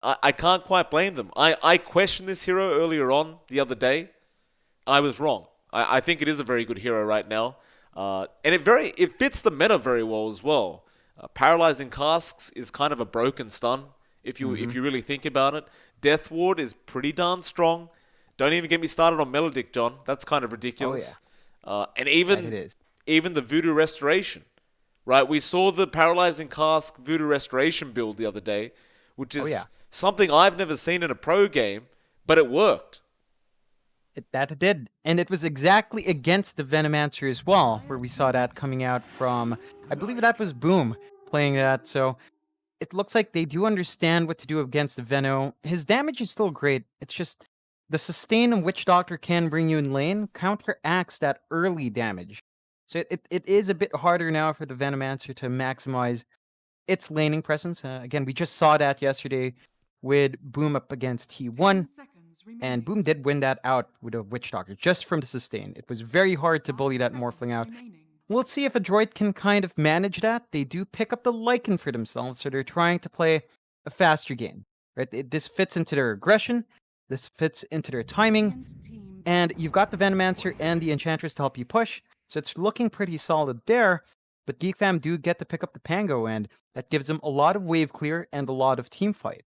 I can't quite blame them. I questioned this hero earlier on the other day. I was wrong. I think it is a very good hero right now, and it fits the meta very well as well. Paralyzing casks is kind of a broken stun Hmm. if you really think about it. Death Ward is pretty darn strong. Don't even get me started on Melodic, John. That's kind of Oh yeah, ridiculous. And that it is. even the Voodoo Restoration, right? We saw the Paralyzing Cask Voodoo Restoration build the other day, which Oh yeah, is something I've never seen in a pro game, but it worked. that it did, and it was exactly against the Venomancer as well, where we saw that coming out from. I believe that was Boom playing that. So it looks like they do understand what to do against the Veno. His damage is still great. It's just the sustain of Witch Doctor can bring you in lane counteracts that early damage. So it is a bit harder now for the Venomancer to maximize its laning presence. Again, we just saw that yesterday with Boom up against T1, and Boom did win that out with a Witch Doctor just from the sustain. It was very hard to bully that Morphling out. We'll see if Adroit can kind of manage that. They do pick up the Lycan for themselves, so they're trying to play a faster game. Right? This fits into their aggression, this fits into their timing, and you've got the Venomancer and the Enchantress to help you push, so it's looking pretty solid there. But GeekFam do get to pick up the Pango, and that gives them a lot of wave clear and a lot of team fight.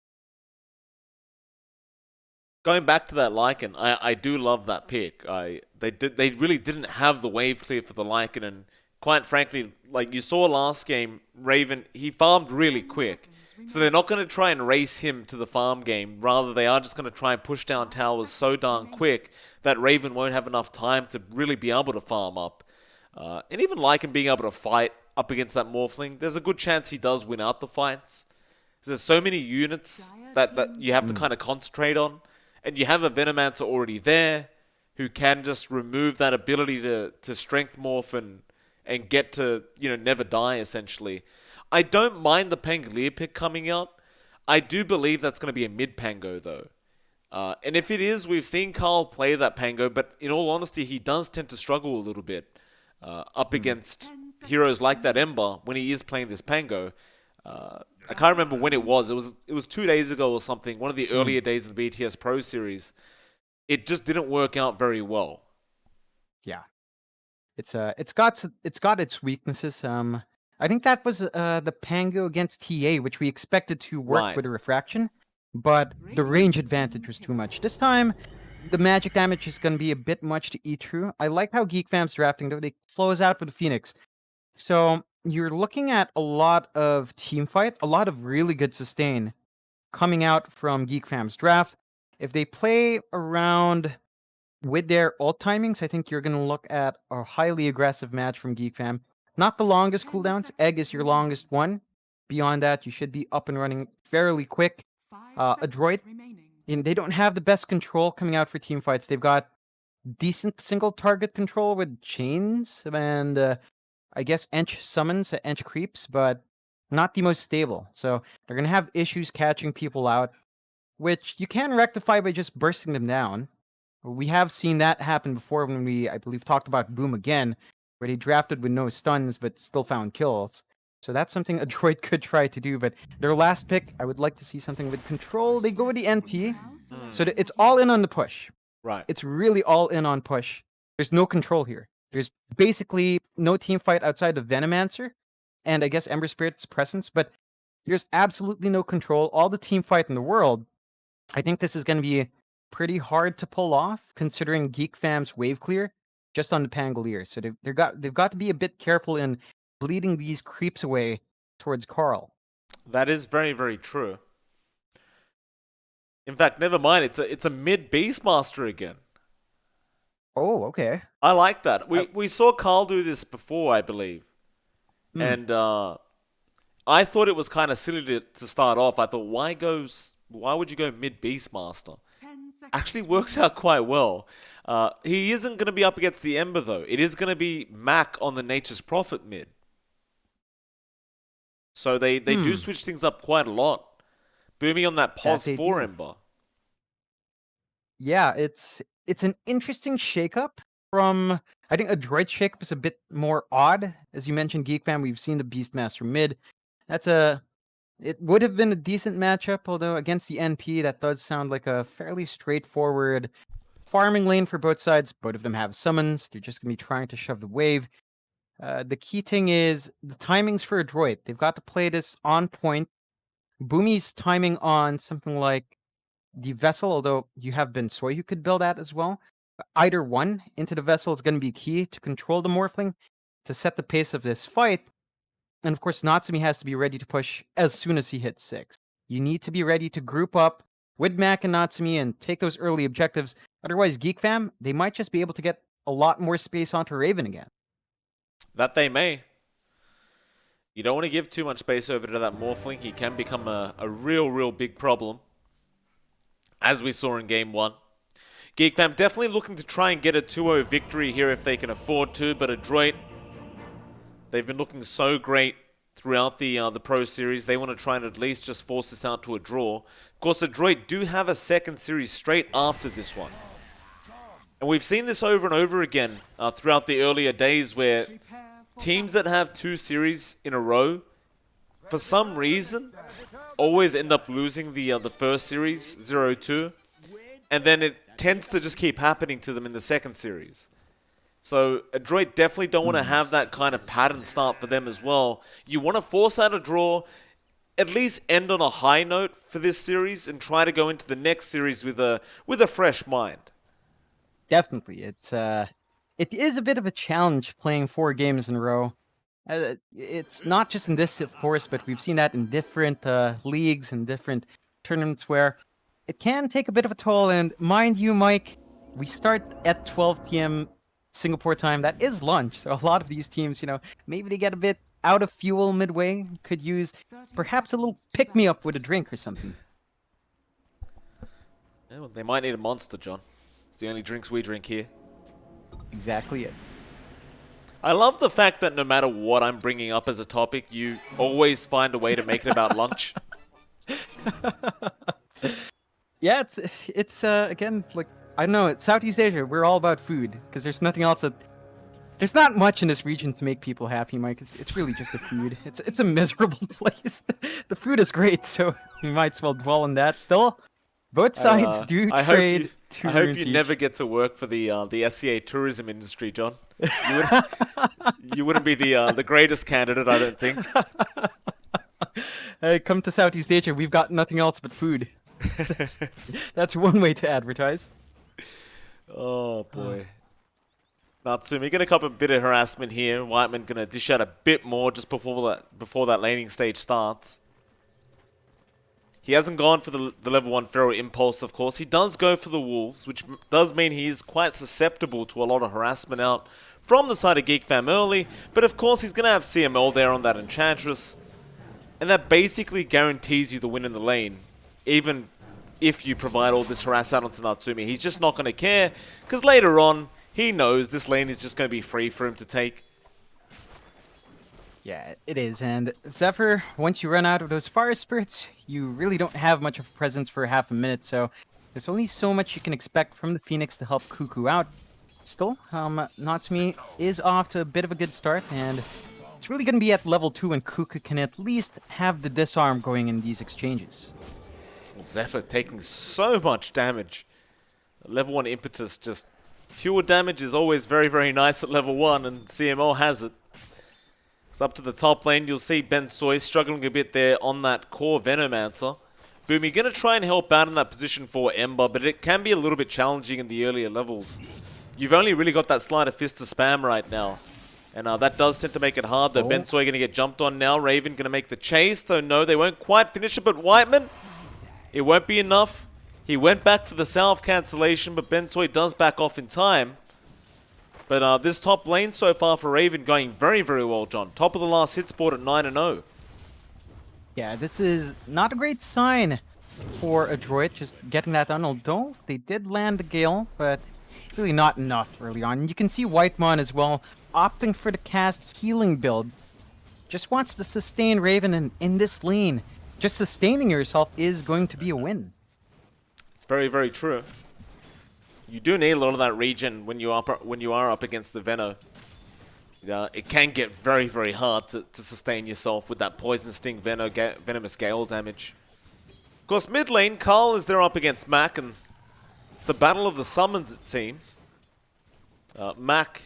Going back to that Lycan, I do love that pick. They really didn't have the wave clear for the Lycan, and quite frankly, like you saw last game, Raven he farmed really quick, so they're not going to try and race him to the farm game. Rather, they are just going to try and push down towers so darn quick that Raven won't have enough time to really be able to farm up. And even Lycan being able to fight up against that Morphling, there's a good chance he does win out the fights. There's so many units that you have to Mm. kind of concentrate on, and you have a Venomancer already there who can just remove that ability to strength morph and get to never die essentially. I don't mind the Pangolier pick coming out. I do believe that's going to be a mid Pango though. And if it is, we've seen Carl play that Pango, but in all honesty, he does tend to struggle a little bit up Mm. against heroes like that Ember when he is playing this Pango. I can't remember when it was. It was 2 days ago or something. One of the Mm. earlier days of the BTS Pro Series. It just didn't work out very well. Yeah, it's got its weaknesses. I think that was the Pango against TA, which we expected to work Right. with a refraction, but the range advantage was too much. This time, the magic damage is going to be a bit much to eat through. I like how GeekFam's drafting though. They close out with the Phoenix, so you're looking at a lot of team fight, a lot of really good sustain coming out from GeekFam's draft. If they play around with their ult timings, I think you're going to look at a highly aggressive match from GeekFam. Not the longest cooldowns. Egg is your longest one. Beyond that, you should be up and running fairly quick. Adroit, and they don't have the best control coming out for team fights. They've got decent single target control with chains and I guess Ench summons, Ench creeps, but not the most stable. So they're going to have issues catching people out, which you can rectify by just bursting them down. We have seen that happen before when I believe, talked about Boom again, where they drafted with no stuns but still found kills. So that's something a droid could try to do. But their last pick, I would like to see something with control. They go with the NP, so Mm, it's all in on the push. right. It's really all in on push. There's no control here. There's basically no team fight outside of Venomancer and I guess Ember Spirit's presence, but there's absolutely no control. All the team fight in the world. I think this is going to be pretty hard to pull off, considering Geek Fam's wave clear just on the Pangolier. So they've got to be a bit careful in bleeding these creeps away towards Carl. That is very very true. In fact, never mind. It's a mid Beastmaster again. Oh, okay. I like that. I, We saw Carl do this before, I believe, hmm. and I thought it was kind of silly to start off. I thought why would you go mid Beastmaster? Actually works out quite well. He isn't going to be up against the Ember though. It is going to be Mac on the Nature's Prophet mid. So they do Hmm. switch things up quite a lot. Booming on that That pos they 4 do. Ember. Yeah, it's an interesting shakeup from. I think a droid shakeup is a bit more odd. As you mentioned, Geek Fam, we've seen the Beastmaster mid. That's a It would have been a decent matchup, although against the NP, that does sound like a fairly straightforward farming lane for both sides. Both of them have summons. They're just going to be trying to shove the wave. The key thing is the timings for Adroit. They've got to play this on point. Boomy's timing on something like the vessel, although you have Ben Soy who could build that as well. Either one into the vessel is going to be key to control the Morphling, to set the pace of this fight. And of course, Natsumi has to be ready to push as soon as he hits 6. You need to be ready to group up with Mac and Natsumi and take those early objectives. Otherwise, GeekFam, they might just be able to get a lot more space onto Raven again. That they may. You don't want to give too much space over to that Morphling. He can become a real big problem, as we saw in Game 1. GeekFam definitely looking to try and get a 2-0 victory here if they can afford to, but Adroit, they've been looking so great throughout the Pro Series. They want to try and at least just force this out to a draw. Of course, Adroit do have a second series straight after this one. And we've seen this over and over again throughout the earlier days where teams that have 2 series in a row, for some reason, always end up losing the first series, 0-2. And then it tends to just keep happening to them in the second series. So Adroit definitely don't want to have that kind of pattern start for them as well. You want to force out a draw, at least end on a high note for this series, and try to go into the next series with a fresh mind. Definitely, it is a bit of a challenge playing 4 games in a row. It's not just in this, of course, but we've seen that in different leagues and different tournaments where it can take a bit of a toll. And mind you, Mike, we start at 12 p.m. Singapore time. That is lunch, so a lot of these teams, maybe they get a bit out of fuel midway. Could use perhaps a little pick-me-up with a drink or something. Yeah, well, they might need a Monster, John. It's the only drinks we drink here. Exactly it. I love the fact that no matter what I'm bringing up as a topic, you always find a way to make it about lunch. Yeah, it's again, like, I don't know, it's Southeast Asia. We're all about food because there's nothing else there's not much in this region to make people happy, Mike. It's really just the food. It's a miserable place. The food is great, so we might as well dwell on that. Still, both sides do trade. I hope you never get to work for the SCA tourism industry, John. You wouldn't be the greatest candidate, I don't think. Hey, come to Southeast Asia. We've got nothing else but food. That's one way to advertise. Oh boy. Natsumi gonna cop a bit of harassment here. Whiteman gonna dish out a bit more just before that laning stage starts. He hasn't gone for the level 1 Feral Impulse, of course. He does go for the Wolves, which does mean he is quite susceptible to a lot of harassment out from the side of GeekFam early. But of course, he's going to have CML there on that Enchantress. And that basically guarantees you the win in the lane, even if you provide all this harass out onto Natsumi. He's just not going to care, because later on, he knows this lane is just going to be free for him to take. Yeah, it is. And Zephyr, once you run out of those fire spirits, you really don't have much of a presence for half a minute. So there's only so much you can expect from the Phoenix to help Cuckoo out. Still, Natsumi is off to a bit of a good start, and it's really going to be at level 2 when Cuckoo can at least have the disarm going in these exchanges. Well, Zephyr taking so much damage. Level 1 impetus, just pure damage is always very nice at level 1, and CMO has it. It's up to the top lane. You'll see Ben Soy struggling a bit there on that core Venomancer. Boomy going to try and help out in that position for Ember, but it can be a little bit challenging in the earlier levels. You've only really got that Sleight of Fist to spam right now. And that does tend to make it hard, though. Ben Soy going to get jumped on now. Raven going to make the chase, though no, they won't quite finish it. But Whiteman, it won't be enough. He went back for the salve cancellation, but Ben Soy does back off in time. But this top lane so far for Raven going very well, John. Top of the last hit sport at 9-0. Yeah, this is not a great sign for Adroit, just getting that done. Although they did land the Gale, but really not enough early on. And you can see Whitemon as well, opting for the cast healing build. Just wants to sustain Raven in this lane. Just sustaining yourself is going to be a win. It's very true. You do need a lot of that regen when you are up against the Veno. It can get very, very hard to sustain yourself with that Poison Sting Venomous Gale damage. Of course, mid lane, Carl is there up against Mac, and it's the battle of the summons, it seems. Mac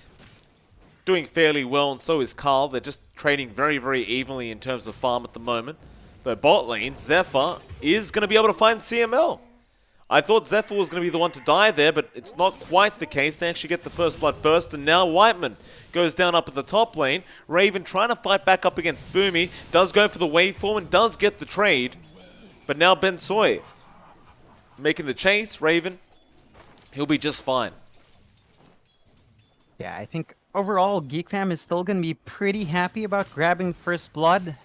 doing fairly well, and so is Carl. They're just trading very, very evenly in terms of farm at the moment. But bot lane, Zephyr is going to be able to find CML. I thought Zephyr was going to be the one to die there, but it's not quite the case. They actually get the first blood first, and now Whiteman goes down up at the top lane. Raven trying to fight back up against Boomy, does go for the waveform and does get the trade. But now Ben Soy making the chase. Raven, he'll be just fine. Yeah, I think overall GeekFam is still going to be pretty happy about grabbing first blood.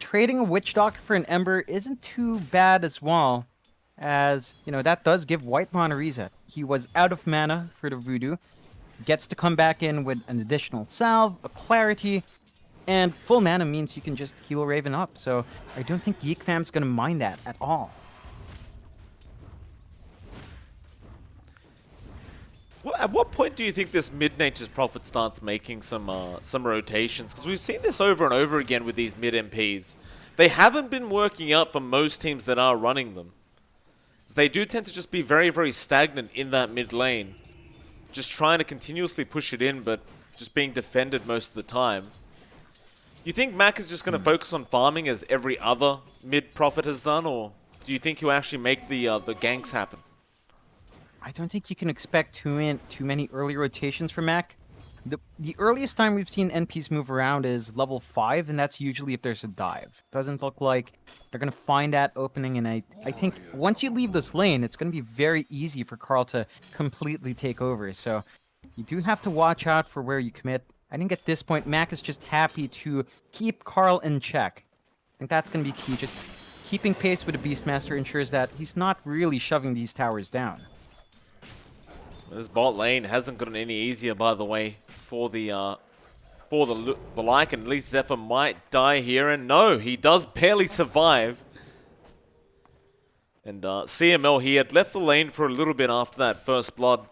Trading a Witch Doctor for an Ember isn't too bad as well, as, you know, that does give Whitemon a reset. He was out of mana for the Voodoo, gets to come back in with an additional salve, a clarity, and full mana means you can just heal Raven up. So I don't think GeekFam's going to mind that at all. Well, at what point do you think this mid-nature's Prophet starts making some rotations? Because we've seen this over and over again with these mid-MPs. They haven't been working out for most teams that are running them. They do tend to just be very, very stagnant in that mid lane. Just trying to continuously push it in, but just being defended most of the time. You think Mac is just going to focus on farming as every other mid-Prophet has done, or do you think he'll actually make the ganks happen? I don't think you can expect too many early rotations from Mac. The earliest time we've seen NPs move around is level 5, and that's usually if there's a dive. Doesn't look like they're going to find that opening, and I think once you leave this lane, it's going to be very easy for Carl to completely take over. So you do have to watch out for where you commit. I think at this point, Mac is just happy to keep Carl in check. I think that's going to be key. Just keeping pace with the Beastmaster ensures that he's not really shoving these towers down. This bot lane hasn't gotten any easier, by the way, for the Lycan. At least Zephyr might die here, and no, he does barely survive. And CML, he had left the lane for a little bit after that first blood.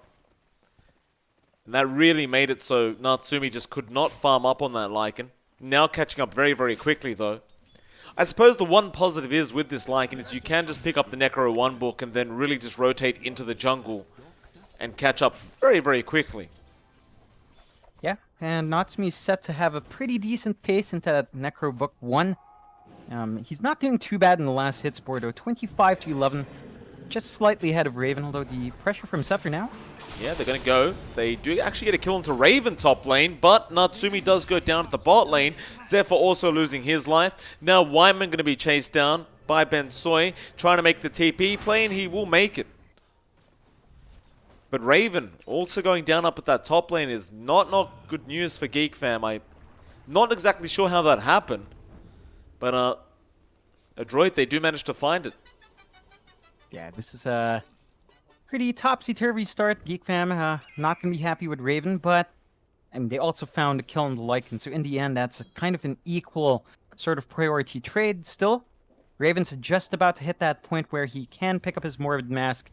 And that really made it so Natsumi just could not farm up on that Lycan. Now catching up very, very quickly, though. I suppose the one positive is with this Lycan is you can just pick up the Necro 1 book and then really just rotate into the jungle and catch up very, very quickly. Yeah, and Natsumi's set to have a pretty decent pace into that Necro Book 1. He's not doing too bad in the last hit score, though. 25 to 11, just slightly ahead of Raven, although the pressure from Zephyr now. Yeah, they're going to go. They do actually get a kill into Raven top lane, but Natsumi does go down at the bot lane. Zephyr also losing his life. Now Wyman going to be chased down by Ben Soy, trying to make the TP play, and he will make it. But Raven also going down up at that top lane is not good news for GeekFam. I'm not exactly sure how that happened. But Adroit, they do manage to find it. Yeah, this is a pretty topsy-turvy start. GeekFam not going to be happy with Raven, but they also found a kill on the Lycan. So in the end, that's kind of an equal sort of priority trade still. Raven's just about to hit that point where he can pick up his Morbid Mask.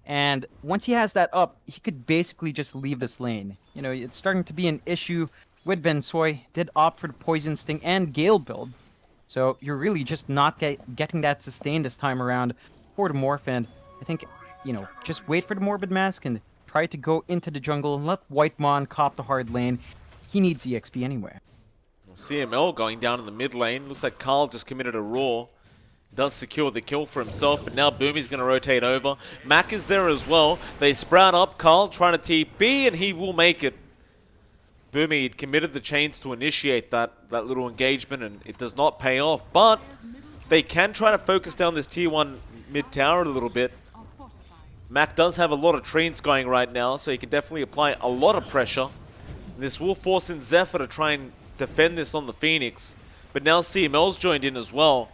And once he has that up, he could basically just leave this lane. You know, it's starting to be an issue with Ben Soy. Did opt for the Poison Sting and Gale build. So you're really just not getting that sustained this time around for the Morph. And I think, you know, just wait for the Morbid Mask and try to go into the jungle and let Whitemon cop the hard lane. He needs EXP anyway. CML going down in the mid lane. Looks like Carl just committed a Raw. Does secure the kill for himself, but now Boomy's going to rotate over. Mac is there as well. They sprout up. Carl trying to TP, and he will make it. Boomy had committed the chains to initiate that little engagement, and it does not pay off. But they can try to focus down this tier 1 mid tower a little bit. Mac does have a lot of treants going right now, so he can definitely apply a lot of pressure. And this will force in Zephyr to try and defend this on the Phoenix. But now CML's joined in as well.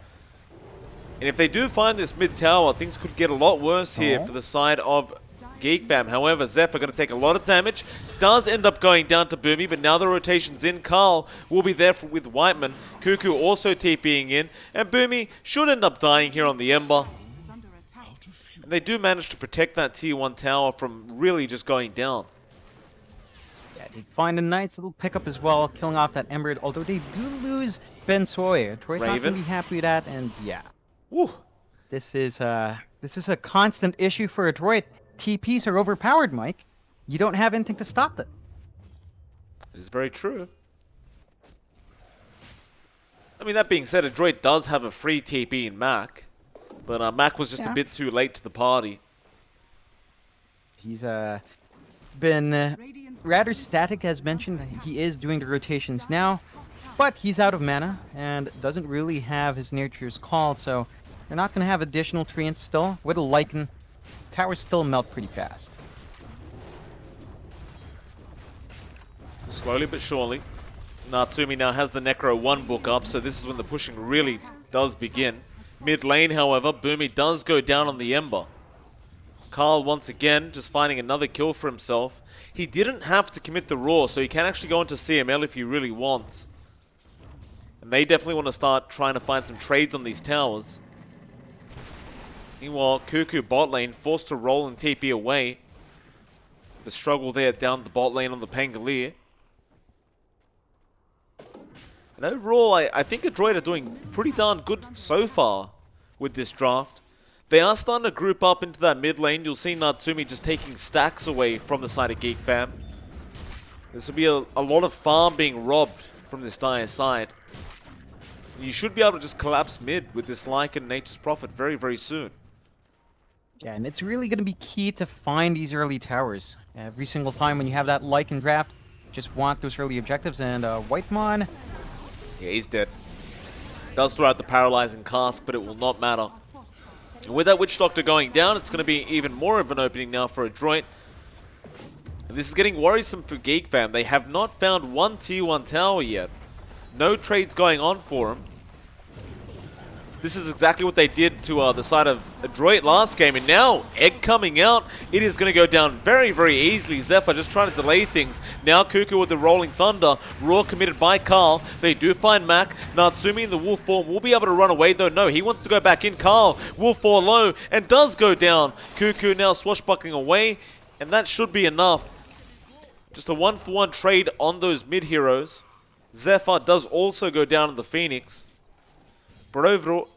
And if they do find this mid tower, things could get a lot worse here for the side of GeekFam. However, Zephyr going to take a lot of damage. Does end up going down to Boomy, but now the rotation's in. Carl will be there with Whiteman. Cuckoo also TPing in. And Boomy should end up dying here on the Ember. And they do manage to protect that tier 1 tower from really just going down. Yeah, They find a nice little pickup as well, killing off that Ember, although they do lose Ben Soy. Adroit not Raven. gonna be happy with that, and yeah. Woo. This is a constant issue for Adroit. TPs are overpowered, Mike. You don't have anything to stop them. It is very true. I mean, that being said, Adroit does have a free TP in Mac, but Mac was just a bit too late to the party. He's been rather static, as mentioned. He is doing the rotations now, but he's out of mana and doesn't really have his Nature's Call, so they're not going to have additional treants still. With a Lycan, towers still melt pretty fast. Slowly but surely. Natsumi now has the Necro 1 book up, so this is when the pushing really does begin. Mid lane, however, Boomy does go down on the Ember. Carl once again just finding another kill for himself. He didn't have to commit the Roar, so he can actually go into CML if he really wants. And they definitely want to start trying to find some trades on these towers. Meanwhile, Cuckoo bot lane forced to roll and TP away. The struggle there down the bot lane on the Pangolier. And overall, I think Adroit are doing pretty darn good so far with this draft. They are starting to group up into that mid lane. You'll see Natsumi just taking stacks away from the side of GeekFam. This will be a lot of farm being robbed from this dire side. You should be able to just collapse mid with this Lycan Nature's Prophet very, very soon. Yeah, and it's really going to be key to find these early towers. Every single time when you have that Lycan draft, just want those early objectives, and Whitemon... Yeah, he's dead. Does throw out the paralyzing cask, but it will not matter. And with that Witch Doctor going down, it's going to be even more of an opening now for Adroit. And this is getting worrisome for GeekFam. They have not found one tier 1 tower yet. No trades going on for him. This is exactly what they did to the side of Adroit last game, and now Egg coming out. It is going to go down very, very easily. Zephyr just trying to delay things. Now Cuckoo with the Rolling Thunder. Roar committed by Carl. They do find Mac. Natsumi in the Wolf form will be able to run away, though. No, he wants to go back in. Carl will fall low and does go down. Cuckoo now swashbuckling away, and that should be enough. Just a 1-for-1 trade on those mid-heroes. Zephyr does also go down in the Phoenix. But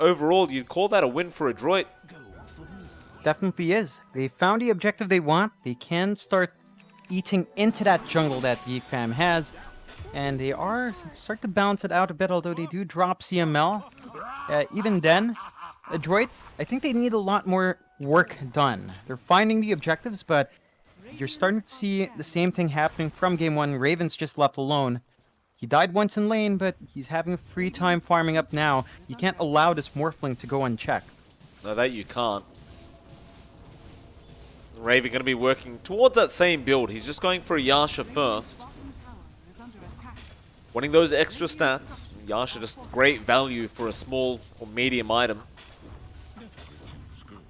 overall, you'd call that a win for Adroit. Definitely is. They found the objective they want. They can start eating into that jungle that GeekFam has. And they are start to balance it out a bit, although they do drop CML. Even then, Adroit, I think they need a lot more work done. They're finding the objectives, but you're starting to see the same thing happening from game 1. Raven's just left alone. He died once in lane, but he's having free time farming up now. You can't allow this Morphling to go unchecked. No, that you can't. Raven going to be working towards that same build. He's just going for a Yasha first. Wanting those extra stats. Yasha just great value for a small or medium item.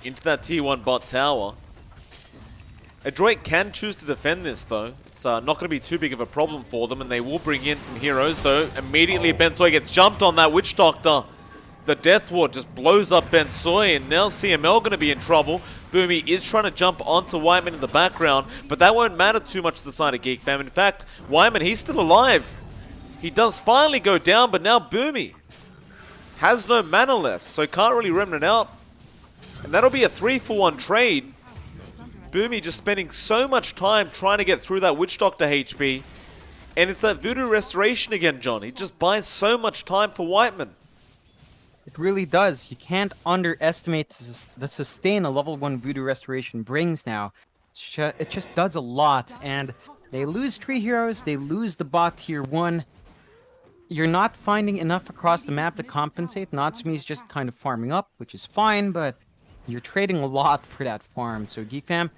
Into that tier 1 bot tower. Adroit can choose to defend this, though. It's not going to be too big of a problem for them, and they will bring in some heroes, though. Immediately, Bensoy gets jumped on that Witch Doctor. The Death Ward just blows up Bensoy, and now CML going to be in trouble. Boomy is trying to jump onto Whiteman in the background, but that won't matter too much to the side of GeekFam. In fact, Whiteman, he's still alive. He does finally go down, but now Boomy has no mana left, so can't really Remnant out. And that'll be a 3-for-1 trade. Boomy just spending so much time trying to get through that Witch Doctor HP. And it's that Voodoo Restoration again, John. He just buys so much time for Whiteman. It really does. You can't underestimate the sustain a level 1 Voodoo Restoration brings now. It just does a lot. And they lose 3 heroes. They lose the bot tier 1. You're not finding enough across the map to compensate. Natsumi's just kind of farming up, which is fine, but you're trading a lot for that farm. So GeekFam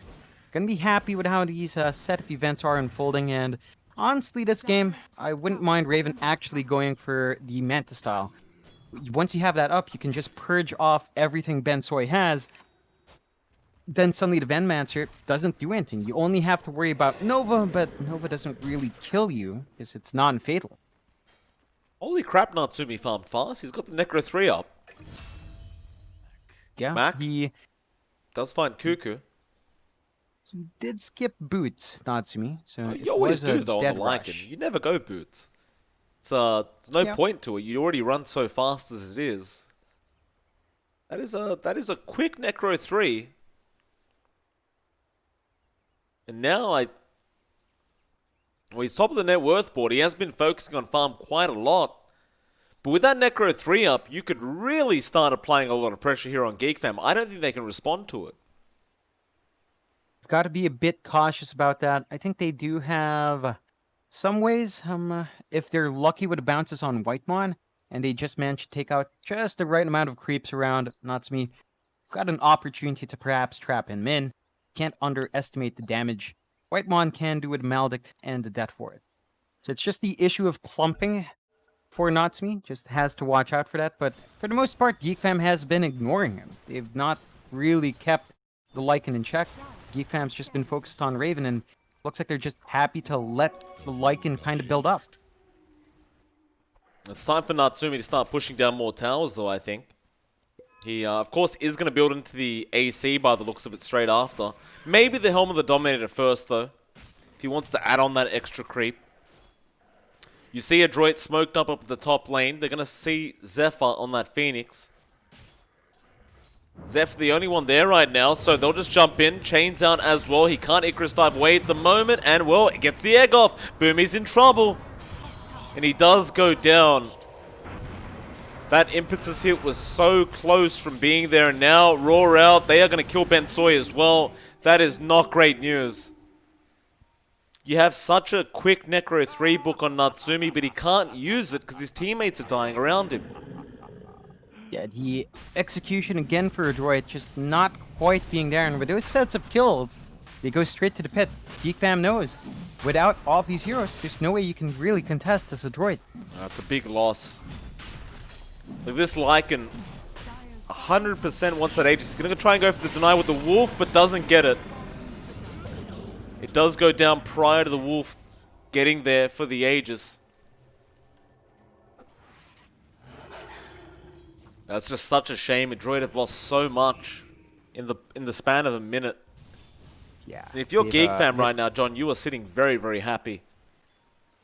gonna be happy with how these set of events are unfolding. And honestly, this game, I wouldn't mind Raven actually going for the Manta style. Once you have that up, you can just purge off everything Bensoy has. Then suddenly the Venmancer doesn't do anything. You only have to worry about Nova, but Nova doesn't really kill you because it's non-fatal. Holy crap, Natsumi farmed fast. He's got the Necro 3 up. Yeah, Mac he does find Cuckoo. He did skip boots, Natsumi, so Oh, it you always was a do though on the dead Lycan. rush. You never go boots. There's no Yeah. point to it. You already run so fast as it is. That is a quick Necro 3. And now well, he's top of the net worth board. He has been focusing on farm quite a lot. But with that Necro 3 up, you could really start applying a lot of pressure here on GeekFam. I don't think they can respond to it. Got to be a bit cautious about that. I think they do have some ways. If they're lucky with the bounces on Whitemon, and they just manage to take out just the right amount of creeps around Natsumi, got an opportunity to perhaps trap him in. Can't underestimate the damage Whitemon can do with Maledict and the Death Ward. So it's just the issue of clumping for Natsumi. Just has to watch out for that. But for the most part, GeekFam has been ignoring him. They've not really kept the Lycan in check. GeekFam's just been focused on Raven, and looks like they're just happy to let the Lycan kind of build up. It's time for Natsumi to start pushing down more towers, though, I think. He, of course, is going to build into the AC by the looks of it straight after. Maybe the Helm of the Dominator first, though. If he wants to add on that extra creep. You see Adroit smoked up at the top lane. They're going to see Zephyr on that Phoenix. Zephyr the only one there right now, so they'll just jump in. Chains out as well. He can't Icarus dive away at the moment, and, well, it gets the egg off. Boomy's in trouble. And he does go down. That impetus hit was so close from being there, and now Roar out. They are going to kill Bensoy as well. That is not great news. You have such a quick Necro 3 book on Natsumi, but he can't use it because his teammates are dying around him. Yeah, the execution again for Adroit just not quite being there, and with those sets of kills, they go straight to the pit. GeekFam knows, without all of these heroes, there's no way you can really contest this Adroit. That's a big loss. Look, this Lycan 100% wants that Aegis. He's going to try and go for the deny with the Wolf, but doesn't get it. It does go down prior to the Wolf getting there for the Aegis. That's just such a shame. Adroit have lost so much in the span of a minute. Yeah. And if you're GeekFam right now, John, you are sitting very, very happy.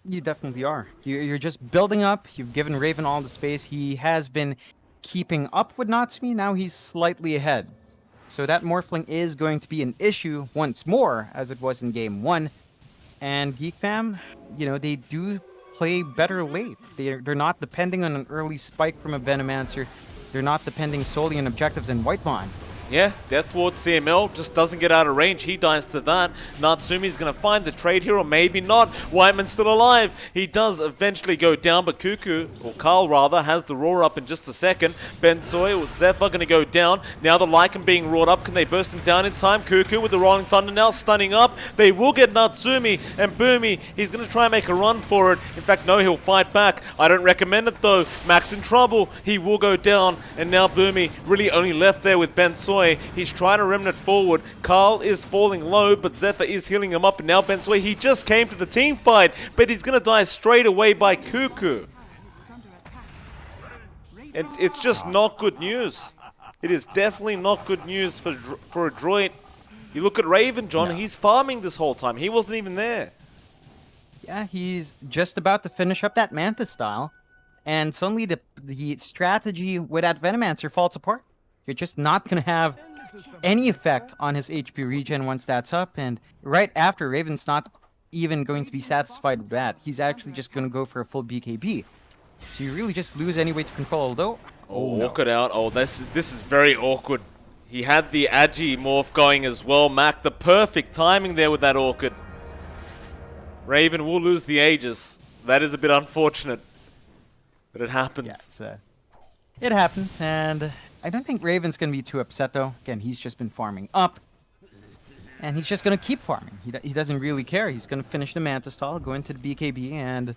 You definitely are. You're just building up. You've given Raven all the space. He has been keeping up with Natsumi. Now he's slightly ahead. So that Morphling is going to be an issue once more, as it was in Game 1. And GeekFam, they do play better late. They're not depending on an early spike from a Venomancer. They're not depending solely on objectives in Whitemon. Yeah, Death Ward CML just doesn't get out of range. He dies to that. Natsumi's going to find the trade here, or maybe not. Whiteman's still alive. He does eventually go down, but Cuckoo, or Carl rather, has the roar up in just a second. Bensoy or Zephyr going to go down. Now the Lycan being roared up. Can they burst him down in time? Cuckoo with the Rolling Thunder now stunning up. They will get Natsumi, and Boomy, he's going to try and make a run for it. In fact, no, he'll fight back. I don't recommend it though. Max in trouble. He will go down, and now Boomy really only left there with Bensoy. He's trying to remnant forward. Carl is falling low, but Zephyr is healing him up. And now Bensoy, he just came to the team fight, but he's going to die straight away by Cuckoo. And it's just not good news. It is definitely not good news for Adroit. You look at Raven, John, he's farming this whole time. He wasn't even there. Yeah, he's just about to finish up that Mantis style. And suddenly the strategy with that Venomancer falls apart. You're just not going to have any effect on his HP regen once that's up. And right after, Raven's not even going to be satisfied with that. He's actually just going to go for a full BKB. So you really just lose any way to control, though. Oh, walk it out. Oh, this is very awkward. He had the Agi morph going as well. Mac, the perfect timing there with that Orchid. Raven will lose the Aegis. That is a bit unfortunate. But it happens. Yeah, it happens, and I don't think Raven's going to be too upset, though. Again, he's just been farming up. And he's just going to keep farming. He doesn't really care. He's going to finish the Mantis stall, go into the BKB, and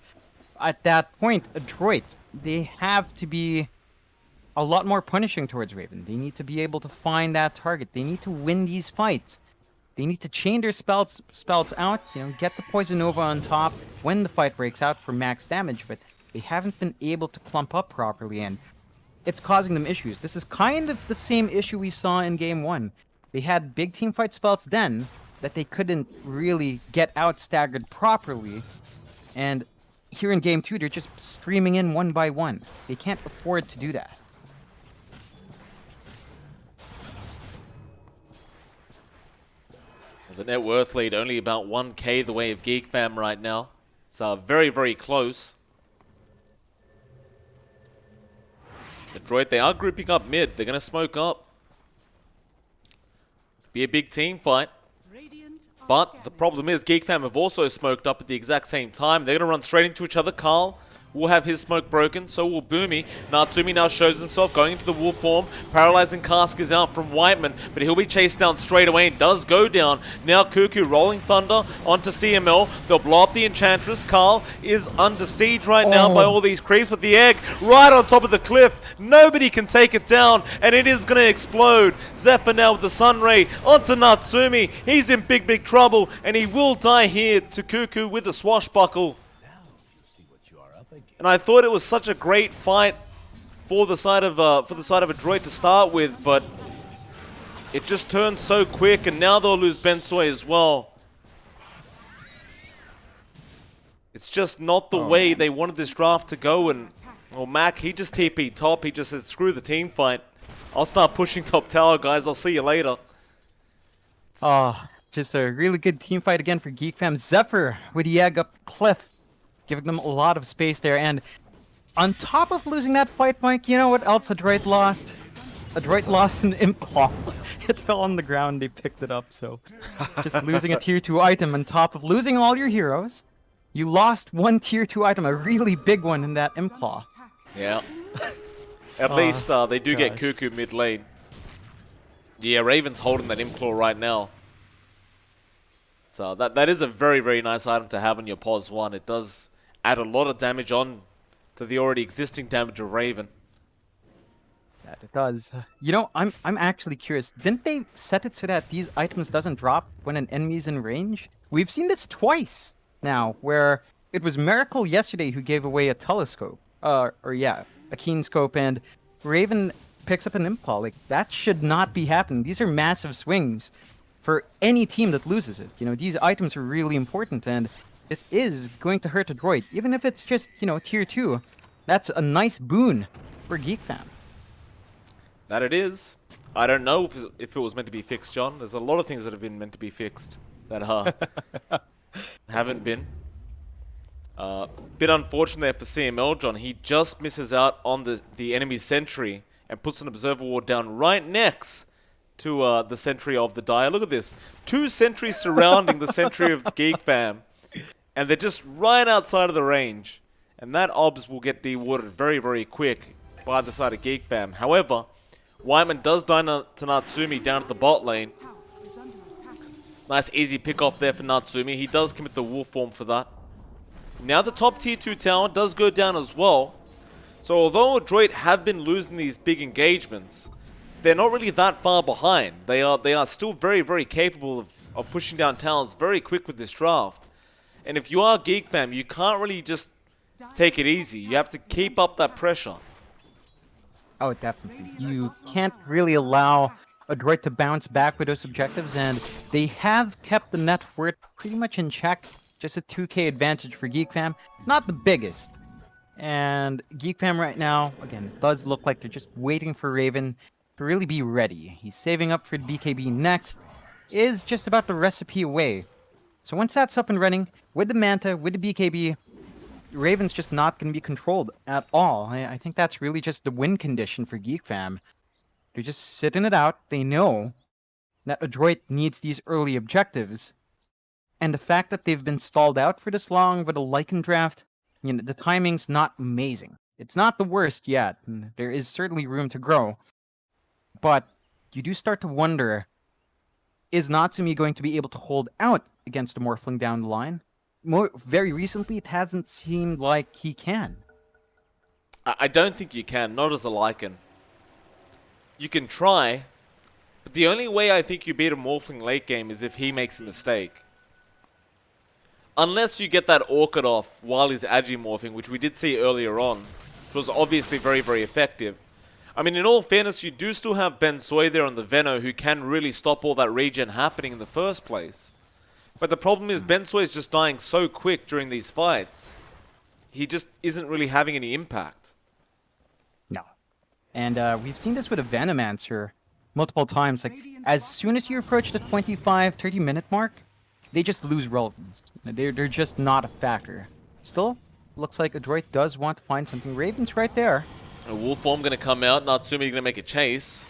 at that point, Adroit, they have to be a lot more punishing towards Raven. They need to be able to find that target. They need to win these fights. They need to chain their spells out, get the Poison Nova on top when the fight breaks out for max damage, but they haven't been able to clump up properly, and it's causing them issues. This is kind of the same issue we saw in Game 1. They had big team fight spells then, that they couldn't really get out staggered properly. And here in game 2, they're just streaming in one by one. They can't afford to do that. The net worth lead only about 1k the way of GeekFam right now. It's very, very close. Adroit, they are grouping up mid. They're going to smoke up. Be a big team fight. But the problem is GeekFam have also smoked up at the exact same time. They're going to run straight into each other. Carl will have his smoke broken, so will Boomy. Natsumi now shows himself going into the wolf form. Paralyzing Cask is out from Whiteman, but he'll be chased down straight away and does go down. Now Cuckoo rolling Thunder onto CML. They'll blow up the Enchantress. Carl is under siege right now by all these creeps with the egg right on top of the cliff. Nobody can take it down, and it is going to explode. Zephyr now with the Sun Ray onto Natsumi. He's in big, big trouble, and he will die here to Cuckoo with the swashbuckle. And I thought it was such a great fight for the side of Adroit to start with, but it just turned so quick, and now they'll lose Bensoy as well. It's just not the way they wanted this draft to go, and well, Mac, he just TP'd top. He just said, screw the team fight. I'll start pushing top tower, guys. I'll see you later. Just a really good team fight again for GeekFam. Zephyr with the egg up cliff, giving them a lot of space there. And on top of losing that fight, Mike, you know what else Adroit lost? Adroit lost an Imp Claw. It fell on the ground, they picked it up, so just losing a tier 2 item on top of losing all your heroes. You lost one tier 2 item, a really big one in that Imp Claw. Yeah. At least they do get Cuckoo mid lane. Yeah, Raven's holding that Imp Claw right now. So that is a very, very nice item to have on your POS 1. It does add a lot of damage on to the already existing damage of Raven. That it does. You know, I'm actually curious. Didn't they set it so that these items doesn't drop when an enemy's in range? We've seen this twice now, where it was Miracle yesterday who gave away a telescope. A keen scope, and Raven picks up an Imp Claw. Like, that should not be happening. These are massive swings for any team that loses it. You know, these items are really important, and this is going to hurt Adroit. Even if it's just, you know, tier 2, that's a nice boon for GeekFam. That it is. I don't know if it was meant to be fixed, John. There's a lot of things that have been meant to be fixed that haven't been. Bit unfortunate there for CML, John. He just misses out on the enemy sentry and puts an observer ward down right next to the sentry of the Dire. Look at this. 2 sentries surrounding the sentry of the GeekFam. And they're just right outside of the range. And that obs will get dewarded very, very quick by the side of GeekFam. However, Wyman does die to Natsumi down at the bot lane. Nice easy pick off there for Natsumi. He does commit the wolf form for that. Now the top tier 2 tower does go down as well. So although Adroit have been losing these big engagements, they're not really that far behind. They are still very, very capable of pushing down towers very quick with this draft. And if you are GeekFam, you can't really just take it easy. You have to keep up that pressure. Oh, definitely. You can't really allow Adroit to bounce back with those objectives, and they have kept the net worth pretty much in check. Just a 2k advantage for GeekFam. Not the biggest. And GeekFam right now, again, it does look like they're just waiting for Raven to really be ready. He's saving up for BKB next. Is just about the recipe away. So once that's up and running, with the Manta, with the BKB, Raven's just not going to be controlled at all. I think that's really just the win condition for GeekFam. They're just sitting it out. They know that Adroit needs these early objectives. And the fact that they've been stalled out for this long with a Lycan draft, you know, the timing's not amazing. It's not the worst yet. There is certainly room to grow. But you do start to wonder, is Natsumi going to be able to hold out against the Morphling down the line? Very recently, it hasn't seemed like he can. I don't think you can, not as a Lycan. You can try, but the only way I think you beat a Morphling late game is if he makes a mistake. Unless you get that Orchid off while he's Agimorphing, which we did see earlier on, which was obviously very, very effective. I mean, in all fairness, you do still have Ben Soy there on the Veno who can really stop all that regen happening in the first place. But the problem is Ben Soy is just dying so quick during these fights. He just isn't really having any impact. No. And we've seen this with a Venomancer multiple times. Like, as soon as you approach the 25, 30-minute mark, they just lose relevance. They're just not a factor. Still, looks like Adroit does want to find something. Raven's right there. A wolf form going to come out. Natsumi going to make a chase.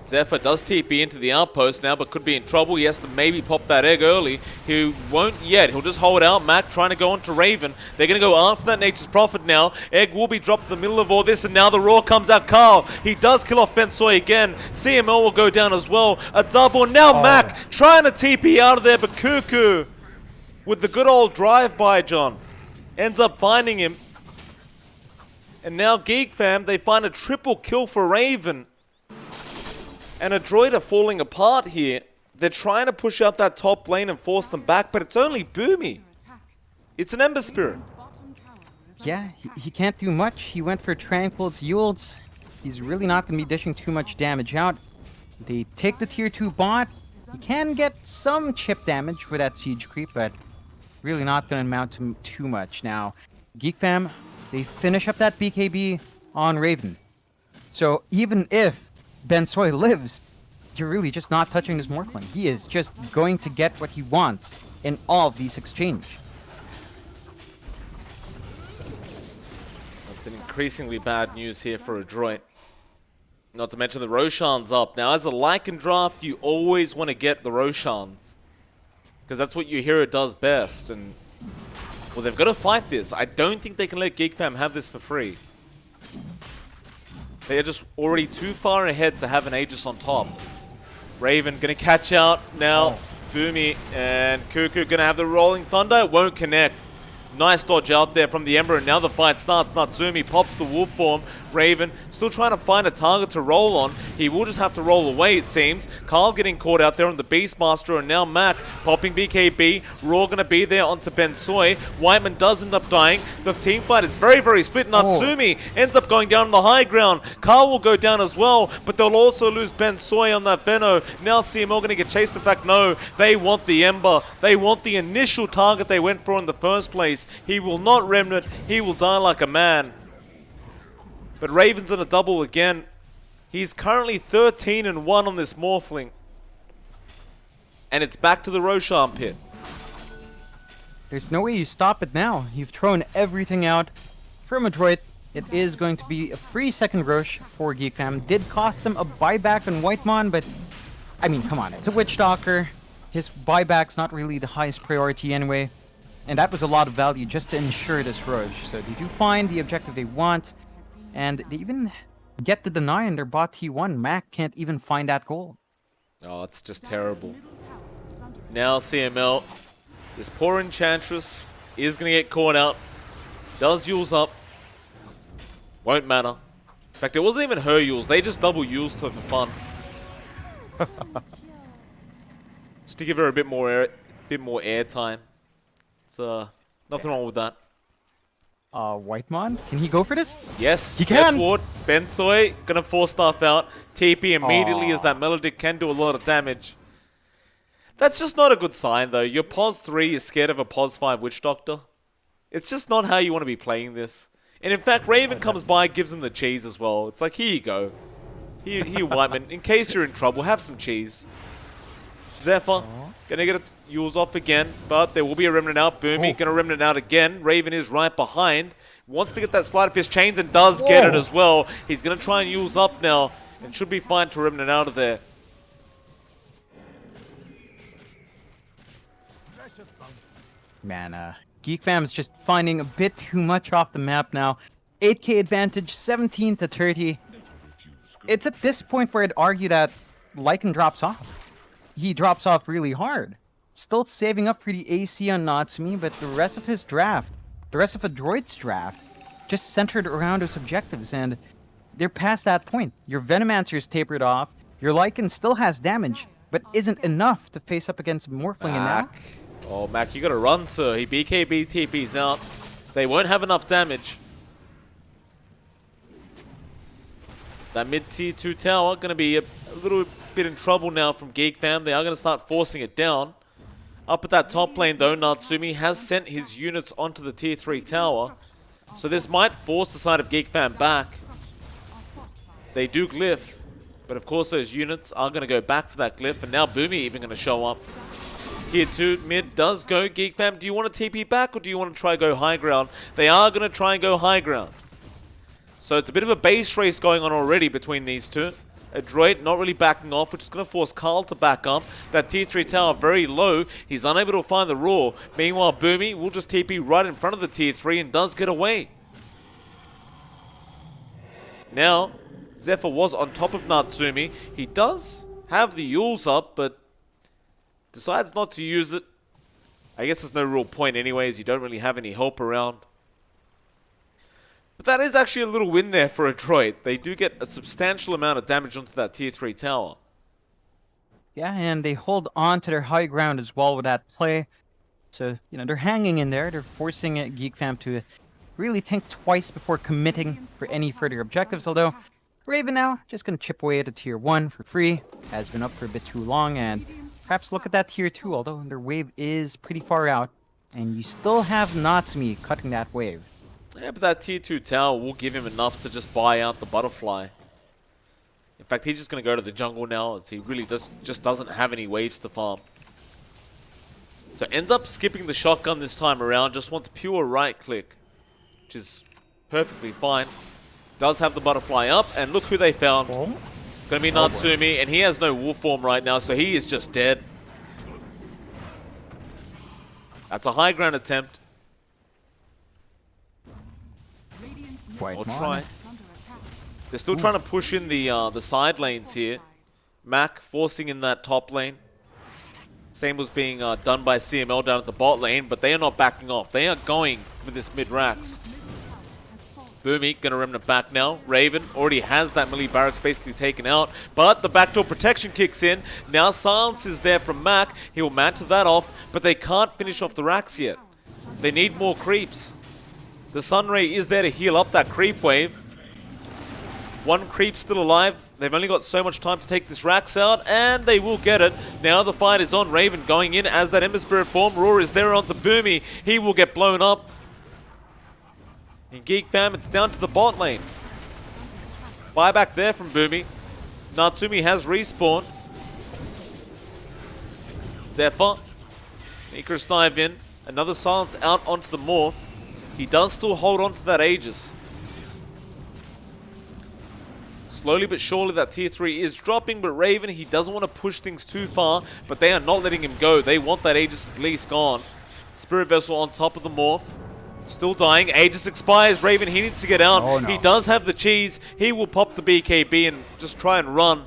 Zephyr does TP into the outpost now, but could be in trouble. He has to maybe pop that egg early. He won't yet. He'll just hold out. Mac trying to go onto Raven. They're going to go after that Nature's Prophet now. Egg will be dropped in the middle of all this, and now the Roar comes out. Carl, he does kill off Ben Soy again. CML will go down as well. A double. Now Mac trying to TP out of there, but Cuckoo with the good old drive-by, John, ends up finding him. And now GeekFam, they find a triple kill for Raven. And Adroit are falling apart here. They're trying to push out that top lane and force them back, but it's only Boomy. It's an Ember Spirit. Yeah, he can't do much. He went for Tranquil's Yields. He's really not going to be dishing too much damage out. They take the tier 2 bot. You can get some chip damage with that siege creep, but really not going to amount to too much. Now, GeekFam, they finish up that BKB on Raven. So even if Ben Soy lives, you're really just not touching this Morphling. He is just going to get what he wants in all of these exchange. That's an increasingly bad news here for Adroit. Not to mention the Roshan's up. Now, as a Lycan draft, you always want to get the Roshans, because that's what your hero does best. And, well, they've got to fight this. I don't think they can let GeekFam have this for free. They are just already too far ahead to have an Aegis on top. Raven going to catch out now. Boomy and Cuckoo going to have the Rolling Thunder. It won't connect. Nice dodge out there from the Ember, and now the fight starts. Natsumi pops the wolf form. Raven still trying to find a target to roll on. He will just have to roll away, it seems. Carl getting caught out there on the Beastmaster, and now Mac popping BKB. Raw going to be there onto Ben Soy. Whiteman does end up dying. The team fight is very, very split. Natsumi ends up going down on the high ground. Carl will go down as well, but they'll also lose Ben Soy on that Veno. Now CML going to get chased. In fact, no. They want the Ember. They want the initial target they went for in the first place. He will not remnant. He will die like a man. But Raven's in a double again. He's currently 13-1 on this Morphling. And it's back to the Roshan pit. There's no way you stop it now. You've thrown everything out. From Adroit, it is going to be a free second Rosh for GeekFam. Did cost them a buyback on Whitemon, but I mean, come on, it's a Witch Doctor. His buyback's not really the highest priority anyway. And that was a lot of value just to ensure this Rosh. So they do find the objective they want. And they even get the deny in their bot T1. Mac can't even find that goal. Oh, it's just terrible. Now CML, this poor Enchantress is going to get caught out. Does Yules up. Won't matter. In fact, it wasn't even her Yules. They just double Yules her for fun. Just to give her a bit more air time. It's nothing wrong with that. Whitemon, can he go for this? Yes, he can. Edward, Ben Soy gonna force stuff out. TP immediately as that Melodic can do a lot of damage. That's just not a good sign though. Your POS 3 is scared of a POS 5 Witch Doctor. It's just not how you want to be playing this. And in fact, Raven comes by, gives him the cheese as well. It's like, here you go. Here Whiteman, in case you're in trouble, have some cheese. Zephyr, gonna get Yules off again, but there will be a Remnant out. Boomy, gonna Remnant out again. Raven is right behind. Wants to get that Sleight of Fist chains and does get it as well. He's gonna try and Yules up now and should be fine to Remnant out of there. Man, GeekFam is just finding a bit too much off the map now. 8k advantage, 17-30. It's at this point where I'd argue that Lycan drops off. He drops off really hard. Still saving up for the AC on Natsumi, but the rest of his draft, the rest of Adroit's draft, just centered around his objectives, and they're past that point. Your Venomancer is tapered off, your Lycan still has damage, but isn't enough to face up against Morphling and now. Oh, Mac, you gotta run, sir. He BKB TP's out. They won't have enough damage. That mid tier 2 tower going to be a little bit in trouble now from GeekFam. They are going to start forcing it down. Up at that top lane though, Natsumi has sent his units onto the tier 3 tower. So this might force the side of GeekFam back. They do glyph. But of course those units are going to go back for that glyph. And now Boomy even going to show up. Tier 2 mid does go. GeekFam, do you want to TP back or do you want to try go high ground? They are going to try and go high ground. So it's a bit of a base race going on already between these two. Adroit not really backing off, which is going to force Carl to back up. That tier 3 tower very low. He's unable to find the roar. Meanwhile, Boomy will just TP right in front of the tier 3 and does get away. Now, Zephyr was on top of Natsumi. He does have the Yules up, but decides not to use it. I guess there's no real point anyways. You don't really have any help around. But that is actually a little win there for Adroit. They do get a substantial amount of damage onto that tier 3 tower. Yeah, and they hold on to their high ground as well with that play. So, you know, they're hanging in there. They're forcing GeekFam to really think twice before committing for any further objectives. Although, Raven now just going to chip away at the tier 1 for free. Has been up for a bit too long. And perhaps look at that tier 2, although their wave is pretty far out. And you still have Natsumi cutting that wave. Yeah, but that tier 2 tower will give him enough to just buy out the butterfly. In fact, he's just going to go to the jungle now as he really just doesn't have any waves to farm. So ends up skipping the shotgun this time around, just wants pure right click, which is perfectly fine. Does have the butterfly up, and look who they found. It's going to be Natsumi, and he has no wolf form right now, so he is just dead. That's a high ground attempt. Or try. They're still trying to push in the side lanes here. Mac forcing in that top lane. Same was being done by CML down at the bot lane, but they are not backing off. They are going for this mid-Rax. Boomy gonna remnant back now. Raven already has that melee barracks basically taken out, but the backdoor protection kicks in. Now silence is there from Mac. He will mantle that off, but they can't finish off the Rax yet. They need more creeps. The Sunray is there to heal up that creep wave. One creep still alive. They've only got so much time to take this Rax out, and they will get it. Now the fight is on. Raven going in as that Ember Spirit form. Roar is there onto Boomy. He will get blown up. In GeekFam, it's down to the bot lane. Buyback there from Boomy. Natsumi has respawned. Zephyr. Icarus dive in. Another silence out onto the Morph. He does still hold on to that Aegis. Slowly but surely that tier 3 is dropping, but Raven, he doesn't want to push things too far, but they are not letting him go. They want that Aegis at least gone. Spirit Vessel on top of the Morph. Still dying. Aegis expires. Raven, he needs to get out. Oh, no. He does have the cheese. He will pop the BKB and just try and run.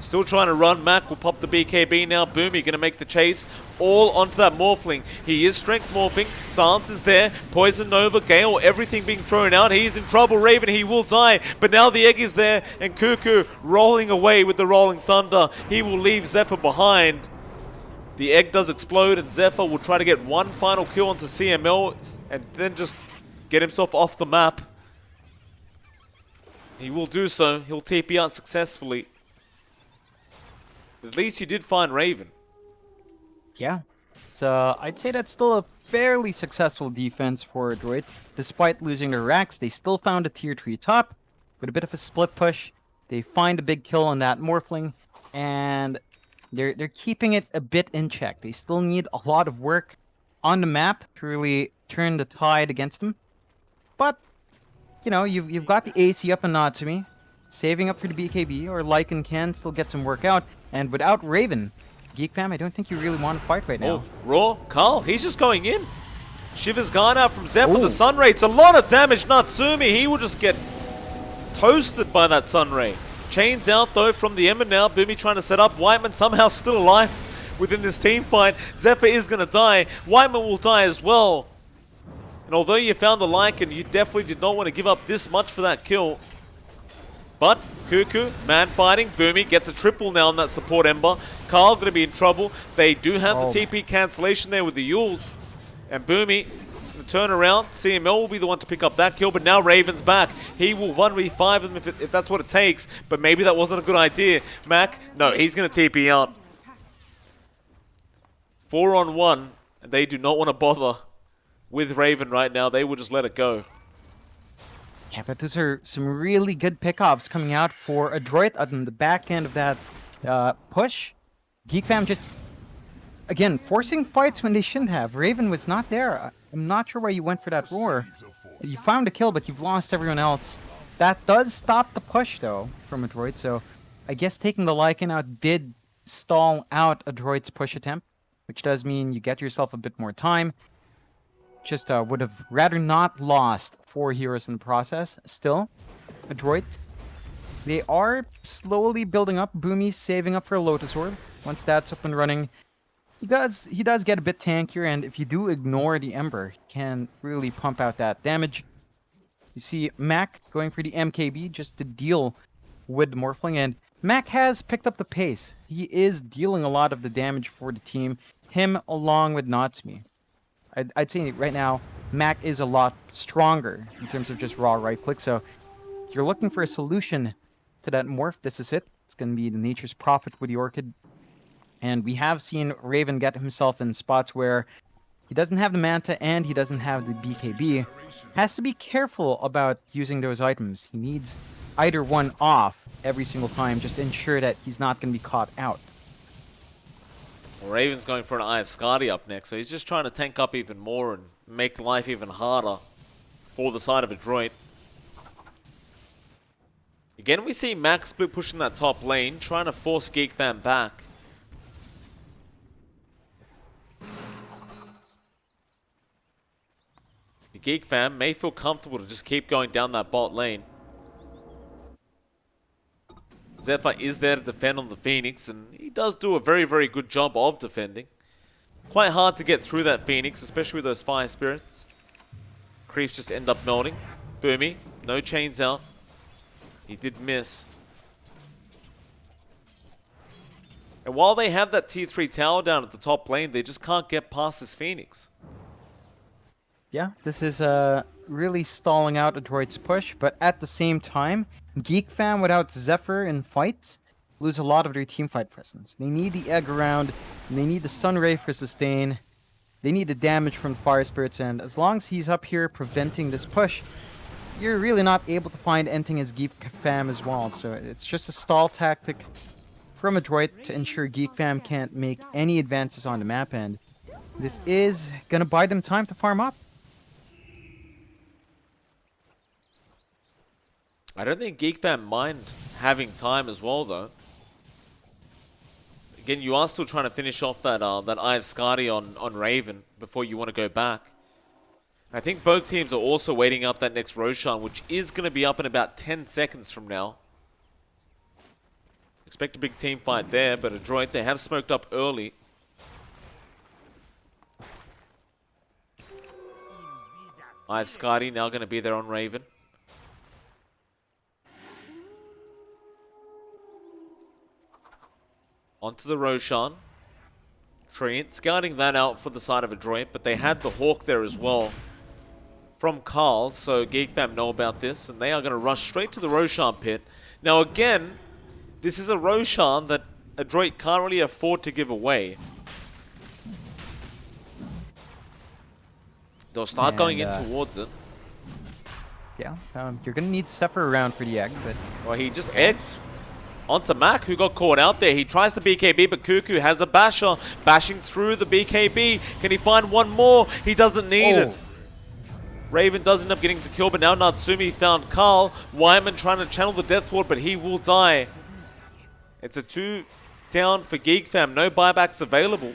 Still trying to run. Mac will pop the BKB now. Boomy going to make the chase. All onto that Morphling. He is strength morphing. Silence is there. Poison Nova, Gale, everything being thrown out. He's in trouble. Raven, he will die. But now the egg is there. And Cuckoo rolling away with the Rolling Thunder. He will leave Zephyr behind. The egg does explode, and Zephyr will try to get one final kill onto CML and then just get himself off the map. He will do so. He'll TP out successfully. At least you did find Raven. Yeah. So I'd say that's still a fairly successful defense for Adroit. Despite losing their racks, they still found a tier 3 top with a bit of a split push. They find a big kill on that Morphling, and they're keeping it a bit in check. They still need a lot of work on the map to really turn the tide against them. But, you know, you've got the AC up on Natsumi, saving up for the BKB, or Lycan can still get some work out. And without Raven, GeekFam, I don't think you really want to fight right now. Oh, Raw, Carl, he's just going in. Shiver's gone out from Zephyr. The Sunray, it's a lot of damage. Natsumi, he will just get toasted by that Sunray. Chains out though from the Ember now. Boomy trying to set up. Whiteman somehow still alive within this team fight. Zephyr is going to die. Whiteman will die as well. And although you found the Lycan, you definitely did not want to give up this much for that kill. But Cuckoo, man fighting. Boomy gets a triple now on that support Ember. Carl going to be in trouble. They do have the TP cancellation there with the Yules. And Boomy turn around. CML will be the one to pick up that kill, but now Raven's back. He will 1v5 them if that's what it takes, but maybe that wasn't a good idea. Mac, no, he's going to TP out. 4-on-1, and they do not want to bother with Raven right now. They will just let it go. Yeah, but those are some really good pickoffs coming out for Adroit on the back end of that push. GeekFam just, again, forcing fights when they shouldn't have. Raven was not there. I'm not sure why you went for that roar. You found a kill, but you've lost everyone else. That does stop the push, though, from Adroit, so I guess taking the Lycan out did stall out Adroit's push attempt, which does mean you get yourself a bit more time. Just would have rather not lost 4 heroes in the process. Still, Adroit, they are slowly building up. Boomy saving up for a Lotus Orb. Once that's up and running, he does get a bit tankier, and if you do ignore the Ember, he can really pump out that damage. You see Mac going for the MKB just to deal with the Morphling, and Mac has picked up the pace. He is dealing a lot of the damage for the team, him along with Natsumi. I'd say right now, Mac is a lot stronger in terms of just raw right-click, so if you're looking for a solution to that morph, this is it. It's going to be the Nature's Prophet with the Orchid. And we have seen Raven get himself in spots where he doesn't have the Manta and he doesn't have the BKB. Has to be careful about using those items. He needs either one off every single time just to ensure that he's not going to be caught out. Well, Raven's going for an Eye of Skadi up next, so he's just trying to tank up even more and make life even harder for the side of Adroit. Again, we see Max split pushing that top lane, trying to force GeekFam back. GeekFam may feel comfortable to just keep going down that bot lane. Zephyr is there to defend on the Phoenix, and he does do a very, very good job of defending. Quite hard to get through that Phoenix, especially with those Fire Spirits. Creeps just end up melting. Boomy, no chains out. He did miss. And while they have that tier 3 tower down at the top lane, they just can't get past this Phoenix. Yeah, this is really stalling out Adroit's push, but at the same time, GeekFam without Zephyr in fights lose a lot of their teamfight presence. They need the egg around, and they need the Sunray for sustain. They need the damage from Fire Spirits, and as long as he's up here preventing this push, you're really not able to find anything as GeekFam as well. So it's just a stall tactic from Adroit to ensure GeekFam can't make any advances on the map, and this is gonna buy them time to farm up. I don't think GeekFam mind having time as well, though. Again, you are still trying to finish off that Eye of Skadi on Raven before you want to go back. I think both teams are also waiting up that next Roshan, which is going to be up in about 10 seconds from now. Expect a big team fight there, but Adroit, they have smoked up early. Eye of Skadi now going to be there on Raven. Onto the Roshan. Treant scouting that out for the side of Adroit, but they had the Hawk there as well from Carl, so GeekFam know about this, and they are going to rush straight to the Roshan pit. Now again, this is a Roshan that Adroit can't really afford to give away. They'll start going in towards it. Yeah, you're going to need Zephyr around for the egg, but... Well, he just egged onto Mac, who got caught out there. He tries the BKB, but Cuckoo has a basher. Bashing through the BKB. Can he find one more? He doesn't need it. Raven does end up getting the kill, but now Natsumi found Carl. Wyman trying to channel the Death Ward, but he will die. It's a 2 down for GeekFam. No buybacks available.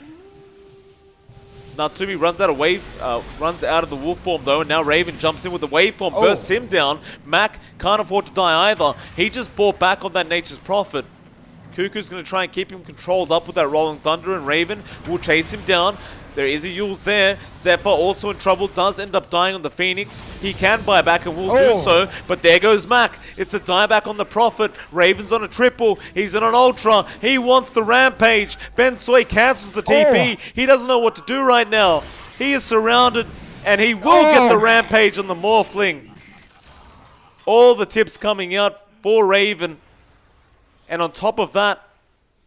Natsumi runs out of runs out of the wolf form though, and now Raven jumps in with the waveform, bursts him down. Mac can't afford to die either. He just bought back on that Nature's Prophet. Cuckoo's going to try and keep him controlled up with that Rolling Thunder, and Raven will chase him down. There is a Yules there. Zephyr also in trouble, does end up dying on the Phoenix. He can buy back and will do so, but there goes Mac. It's a dieback on the Prophet. Raven's on a triple. He's on an ultra. He wants the Rampage. Ben Soy cancels the TP. He doesn't know what to do right now. He is surrounded, And he will get the rampage on the Morphling. All the tips coming out for Raven. And on top of that,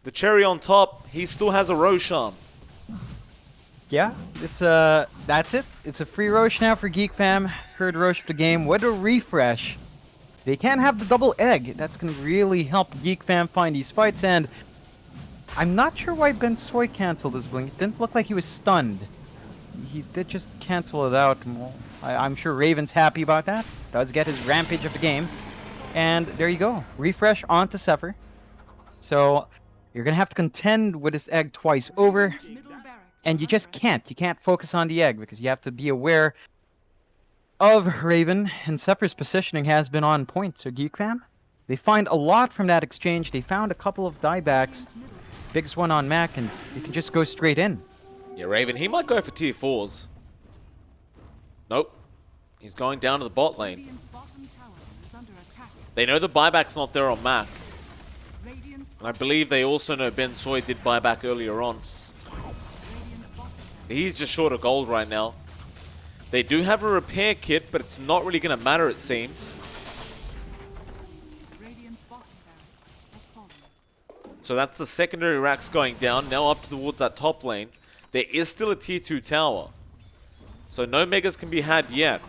the cherry on top, he still has a Roshan. Yeah, that's it. It's a free Roche now for GeekFam. Third Roche of the game. What a refresh. They can't have the double egg. That's going to really help GeekFam find these fights. And I'm not sure why Ben Soy canceled his blink. It didn't look like he was stunned. He did just cancel it out. Well, I'm sure Raven's happy about that. Does get his rampage of the game. And there you go. Refresh onto Zephyr. So you're going to have to contend with this egg twice over. And you just can't. You can't focus on the egg because you have to be aware of Raven. And Zephyr's positioning has been on point. So GeekFam, they find a lot from that exchange. They found a couple of diebacks. Biggest one on Mac, and they can just go straight in. Yeah, Raven, he might go for tier 4s. Nope. He's going down to the bot lane. They know the buyback's not there on Mac. And I believe they also know Ben Soy did buyback earlier on. He's just short of gold right now. They do have a repair kit, but it's not really going to matter, it seems. So that's the secondary racks going down. Now up towards that top lane. There is still a tier 2 tower. So no megas can be had yet.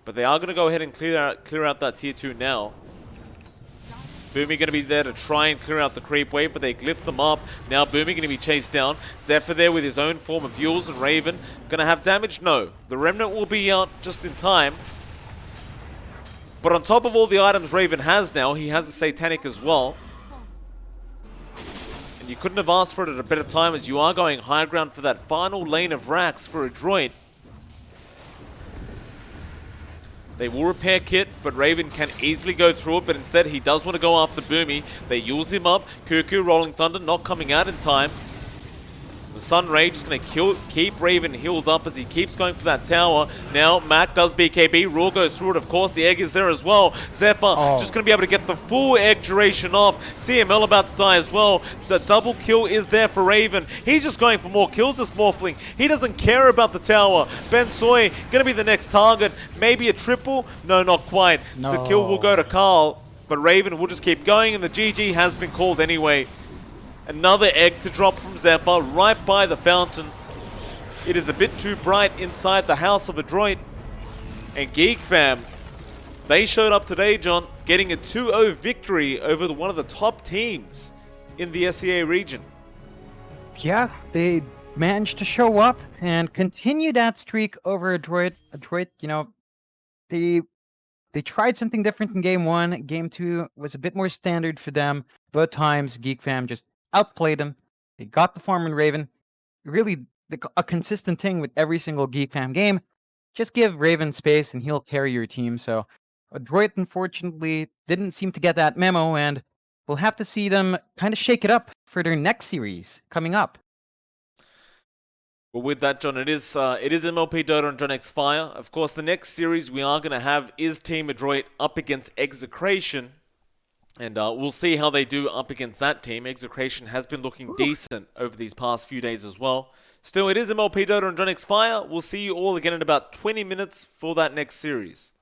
But they are going to go ahead and clear out that tier 2 now. Boomy going to be there to try and clear out the creep wave, but they glyph them up. Now Boomy going to be chased down. Zephyr there with his own form of Yules, and Raven going to have damage? No. The Remnant will be out just in time. But on top of all the items Raven has now, he has a Satanic as well. And you couldn't have asked for it at a better time, as you are going high ground for that final lane of racks for Adroit. They will repair kit, but Raven can easily go through it, but instead he does want to go after Boomy. They use him up. Cuckoo, Rolling Thunder, not coming out in time. The Sun Rage is going to keep Raven healed up as he keeps going for that tower. Now, Mac does BKB. Raw goes through it, of course. The egg is there as well. Zephyr just going to be able to get the full egg duration off. CML about to die as well. The double kill is there for Raven. He's just going for more kills, this Morphling. He doesn't care about the tower. Ben Soy going to be the next target. Maybe a triple? No, not quite. No. The kill will go to Carl, but Raven will just keep going, and the GG has been called anyway. Another egg to drop from Zephyr right by the fountain. It is a bit too bright inside the house of Adroit. And GeekFam, they showed up today, John, getting a 2-0 victory over one of the top teams in the SEA region. Yeah, they managed to show up and continue that streak over Adroit. Adroit, you know, they tried something different in game 1. Game 2 was a bit more standard for them. Both times, GeekFam just outplayed them. They got the farm and Raven. Really, a consistent thing with every single GeekFam game. Just give Raven space and he'll carry your team. So Adroit, unfortunately, didn't seem to get that memo, and we'll have to see them kind of shake it up for their next series coming up. Well, with that, John, it is MLP Dota and GeekFam. Of course, the next series we are going to have is Team Adroit up against Execration. And we'll see how they do up against that team. Execration has been looking decent over these past few days as well. Still, it is MLP Dota and GeekFam. We'll see you all again in about 20 minutes for that next series.